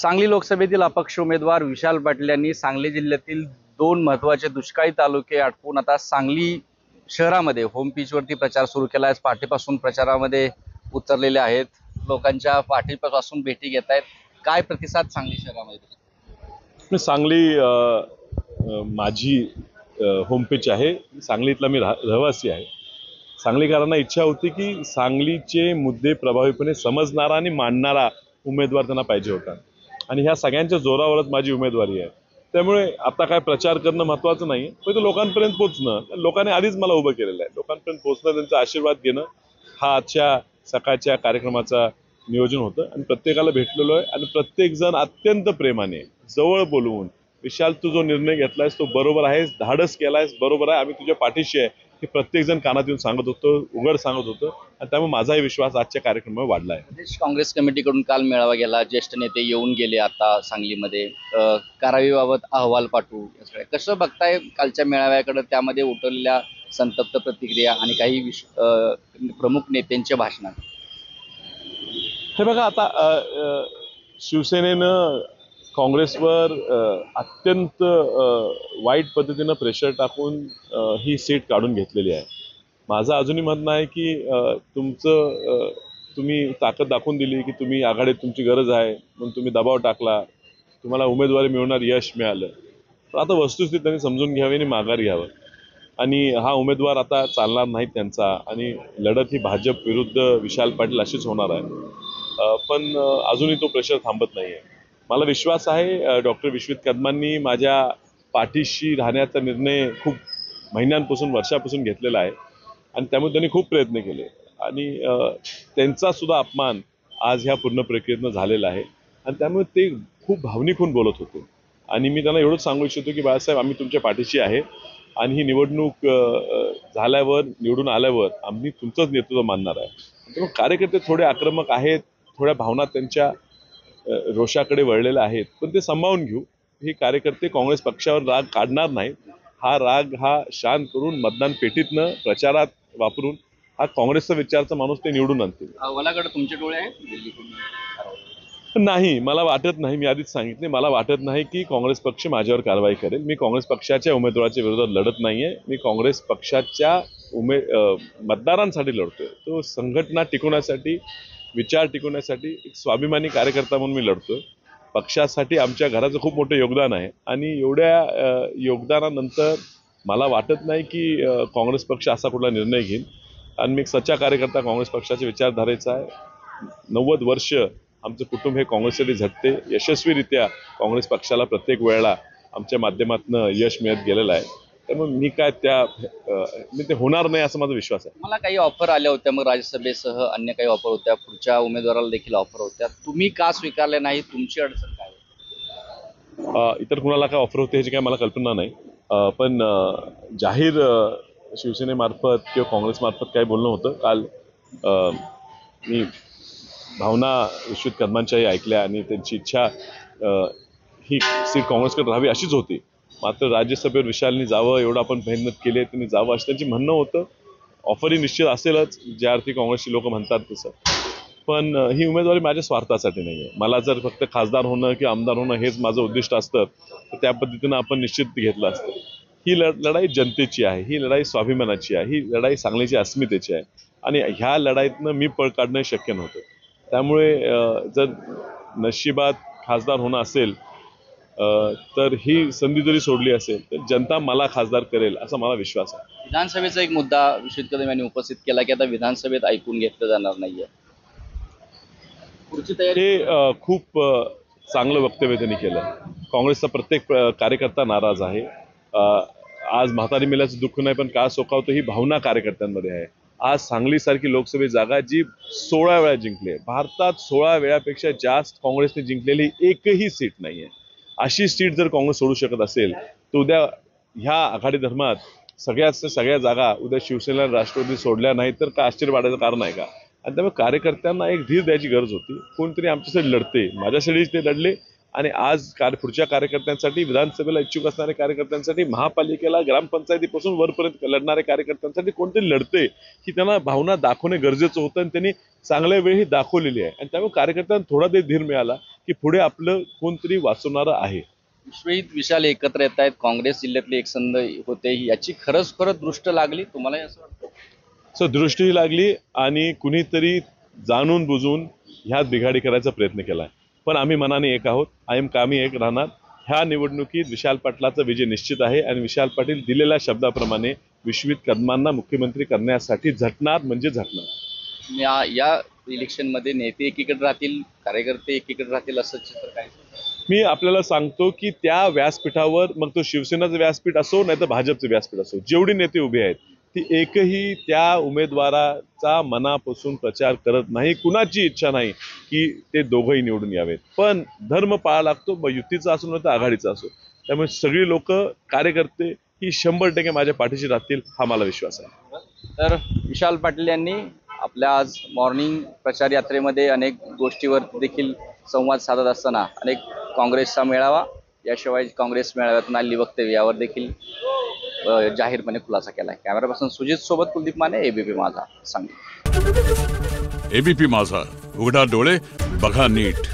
सांगली लोकसभेतील अपक्ष उमेदवार विशाल पाटील यांनी सांगली जिल्ह्यातील दोन महत्त्वाचे दुष्काळी तालुके आटपून आता सांगली शहरामध्ये होम पिचवरती प्रचार सुरू केला आहे। पहाटेपासून प्रचारामध्ये उतरलेले आहेत, लोकांच्या पहाटेपासून भेटी घेत आहेत। काय प्रतिसाद सांगली शहरामध्ये? सांगली माझी होम पिच आहे। सांगलीतला मी रहिवासी आहे। सांगलीकरांना इच्छा होती की सांगलीचे मुद्दे प्रभावीपणे समजणारा आणि मांडणारा उमेदवार त्यांना पाहिजे होता आणि ह्या सगळ्यांच्या जोरावरच माझी उमेदवारी आहे। त्यामुळे आता काय प्रचार करणं महत्त्वाचं नाही, पण तो लोकांपर्यंत पोहोचणं, लोकांनी आधीच मला उभं केलेलं आहे। लोकांपर्यंत पोहोचणं, त्यांचा आशीर्वाद घेणं हा आजच्या सकाळच्या कार्यक्रमाचा नियोजन होतं आणि प्रत्येकाला भेटलेलो आहे आणि प्रत्येकजण अत्यंत प्रेमाने जवळ बोलवून, विशाल तू जो निर्णय घेतलायस तो बरोबर आहेस, धाडस केलायस, बरोबर आहे, आम्ही तुझ्या पाठीशी आहे, हे प्रत्येकजण कानात येऊन सांगत होतं, उघड सांगत होतं आणि त्यामुळे माझाही विश्वास आजच्या कार्यक्रमावर वाढला आहे। प्रदेश काँग्रेस कमिटीकडून काल मेळावा गेला, ज्येष्ठ नेते येऊन गेले आता सांगलीमध्ये, कारवाईबाबत अहवाल पाठवू, कसं बघताय कालच्या मेळाव्याकडे, त्यामध्ये उठवलेल्या संतप्त प्रतिक्रिया आणि काही प्रमुख नेत्यांच्या भाषणात? हे बघा, आता शिवसेनेनं काँग्रेसवर अत्यंत वाईट पद्धतीनं प्रेशर टाकून ही सीट काढून घेतलेली आहे। माझं अजूनही म्हणणं आहे की तुम्ही ताकद दाखवून दिली की तुम्ही आघाडीत, तुमची गरज आहे म्हणून तुम्ही दबाव टाकला, तुम्हाला उमेदवारी मिळवणार यश मिळालं, तर आता वस्तुस्थिती त्यांनी समजून घ्यावी आणि माघार घ्यावं आणि हा उमेदवार आता चालणार नाही त्यांचा आणि लढत ही भाजप विरुद्ध विशाल पाटील अशीच होणार आहे। पण अजूनही तो प्रेशर थांबत नाही आहे। मला विश्वास आहे डॉक्टर विश्वित कदमांनी माझ्या पाठीशी राहण्याचा निर्णय खूप महिन्यांपासून, वर्षापासून घेतलेला आहे आणि त्यामुळे त्यांनी खूप प्रयत्न केले आणि त्यांचा सुद्धा अपमान आज ह्या पूर्ण प्रक्रियेतनं झालेला आहे आणि त्यामुळे ते खूप भावनिक होऊन बोलत होते आणि मी त्यांना एवढंच सांगू इच्छितो की बाळासाहेब, आम्ही तुमच्या पाठीशी आहे आणि ही निवडणूक झाल्यावर, निवडून आल्यावर आम्ही तुमचंच नेतृत्व मानणार आहे। त्यामुळे कार्यकर्ते थोडे आक्रमक आहेत, थोड्या भावना त्यांच्या रोषाकडे वळलेले आहेत, पण ते सांभाळून घेऊ। हे कार्यकर्ते काँग्रेस पक्षावर राग काढणार नाहीत, हा राग शांत करून मतदान पेटीतनं प्रचारात वापरून हा काँग्रेसचा विचारचा माणूस ते निवडून आणतील। अहवालाकडे तुमचे डोळे आहेत? नाही, मला वाटत नाही, मी आधीच सांगितले, मला वाटत नाही की काँग्रेस पक्ष माझ्यावर कारवाई करेल। मी काँग्रेस पक्षाच्या उमेदवाराच्या विरोधात लढत नाहीये, मी काँग्रेस पक्षाच्या मतदारांसाठी लढतोय। तो संघटना टिकवण्यासाठी, विचार टिकवण्यासाठी एक स्वाभिमानी कार्यकर्ता म्हणून मी लढतोय। पक्षासाठी आमच्या घराचं खूप मोठं योगदान आहे आणि एवढ्या योगदानानंतर मला वाटत नाही की काँग्रेस पक्ष असा कुठला निर्णय घेईल आणि मी एक सच्चा कार्यकर्ता काँग्रेस पक्षाच्या विचारधारेचा आहे। 90 वर्ष आमचं कुटुंब हे काँग्रेससाठी झटते, यशस्वीरित्या काँग्रेस पक्षाला प्रत्येक वेळेला आमच्या माध्यमातून यश मिळत गेलेलं आहे। त्यामुळे मी ते होणार नाही असं माझा विश्वास आहे। मला काही ऑफर आल्या होत्या, मग राज्यसभेसह अन्य काही ऑफर होत्या, पुढच्या उमेदवाराला देखील ऑफर होत्या, तुम्ही का स्वीकारले नाही? तुमची अडचण काय? इतर कुणाला काय ऑफर होते ह्याची काय मला कल्पना नाही, पण जाहीर शिवसेनेमार्फत किंवा काँग्रेसमार्फत काय बोलणं होतं काल, मी भावना विश्वित कदमांच्याही ऐकल्या आणि त्यांची इच्छा ही सीट काँग्रेसकडे राहावी अशीच होती। मात्र राज्यसभेवर विशालनी जावं, एवढं आपण मेहनत केली आहे, त्यांनी जावं असं त्यांची म्हणणं होतं। ऑफरही निश्चित असेलच, ज्या अर्थी काँग्रेसची लोक म्हणतात तसं, पण ही उमेदवारी माझ्या स्वार्थासाठी नाही आहे। मला जर फक्त खासदार होणं किंवा आमदार होणं हेच माझं उद्दिष्ट असतं तर त्या पद्धतीनं आपण निश्चित घेतलं असतं। ही लढाई जनतेची आहे, ही लढाई स्वाभिमानाची आहे, ही लढाई सांगलीची अस्मितेची आहे आणि ह्या लढाईतनं मी पळ काढणं शक्य नव्हतं। त्यामुळे जर नशिबात खासदार होणं असेल तर ही संधी जरी सोडली असेल तर जनता मला खासदार करेल असा मला विश्वास आहे। विधानसभेचा एक मुद्दा विश्वित कदम यांनी उपस्थित केला की आता विधानसभेत ऐकून घेतलं जाणार नाहीये, पुढची तयारी? हे खूप चांगलं वक्तव्य त्यांनी केलं। काँग्रेसचा प्रत्येक कार्यकर्ता नाराज आहे। आज म्हातारी मेल्याचं दुःख नाही, पण का सोकावतं ही भावना कार्यकर्त्यांमध्ये आहे। आज सांगलीसारखी लोकसभेची जागा जी 16 वेळा जिंकली आहे, भारतात 16 वेळापेक्षा जास्त काँग्रेसने जिंकलेली एकही सीट नाही आहे। अशी सीट जर काँग्रेस सोडू शकत असेल तर उद्या ह्या आघाडी धर्मात सगळ्या जागा उद्या शिवसेना, राष्ट्रवादी सोडल्या नाही तर का आश्चर्य वाटायचं कारण आहे का? आणि त्यामुळे कार्यकर्त्यांना एक धीर द्यायची गरज होती। कोणतरी आमच्यासाठी लढते, माझ्यासाठी ते लढले आणि आज पुढच्या कार्यकर्त्यांसाठी, विधानसभेला इच्छुक असणाऱ्या कार्यकर्त्यांसाठी, महापालिकेला, ग्रामपंचायतीपासून वरपर्यंत लढणाऱ्या कार्यकर्त्यांसाठी कोणतरी लढते ही त्यांना भावना दाखवणे गरजेचं होतं आणि त्यांनी चांगल्या वेळी दाखवलेली आहे आणि त्यामुळे कार्यकर्त्यांना थोडा धीर मिळाला की पुढे आपलं कोणतरी वाचवणारं आहे. विश्वहित विशाल एकत्र येत आहेत, काँग्रेस जिल्ह्यातली एक संध होते, याची खरंच दृष्ट लागली तुम्हाला असं वाटतं? दृष्टी लागली आणि कुणीतरी जाणून बुजून ह्यात बिघाडी करायचा प्रयत्न केलाय. पण आम्ही मनाने एक आहोत, कायम एक राहणार. ह्या निवडणुकीत विशाल पाटलाचा विजय निश्चित आहे आणि विशाल पाटील दिलेल्या शब्दाप्रमाणे विश्वजित कदमांना मुख्यमंत्री करण्यासाठी झटणार म्हणजे झटणार. या इलेक्शनमध्ये नेते एकीकडे राहतील, कार्यकर्ते एकीकडे राहतील, असं चित्र काय? मी आपल्याला सांगतो की त्या व्यासपीठावर, मग तो शिवसेनाचं व्यासपीठ असो नाही तर भाजपचं व्यासपीठ असो, जेवढी नेते उभे आहेत ती एकही त्या उमेदवाराचा मनापासून प्रचार करत नाही. कुणाची इच्छा नाही की ते दोघंही निवडून यावेत. पण धर्म पाळा लागतो, मग युतीचा असो नाही तर आघाडीचा असो. त्यामुळे सगळी लोक, कार्यकर्ते ही 100% माझ्या पाठीशी राहतील, हा मला विश्वास आहे. तर विशाल पाटील यांनी आपल्या आज मॉर्निंग प्रचार यात्रेमध्ये अनेक गोष्टीवर देखील संवाद साधत असताना अनेक काँग्रेसचा मेळावा, याशिवाय काँग्रेस मेळाव्यातून आलेली वक्तव्य यावर देखील जाहीरपणे खुलासा केलाय. कॅमेरापासून सुजित सोबत कुलदीप माने, एबीपी माझा, सांगली. एबीपी माझा, उघडा डोळे बघा नीट.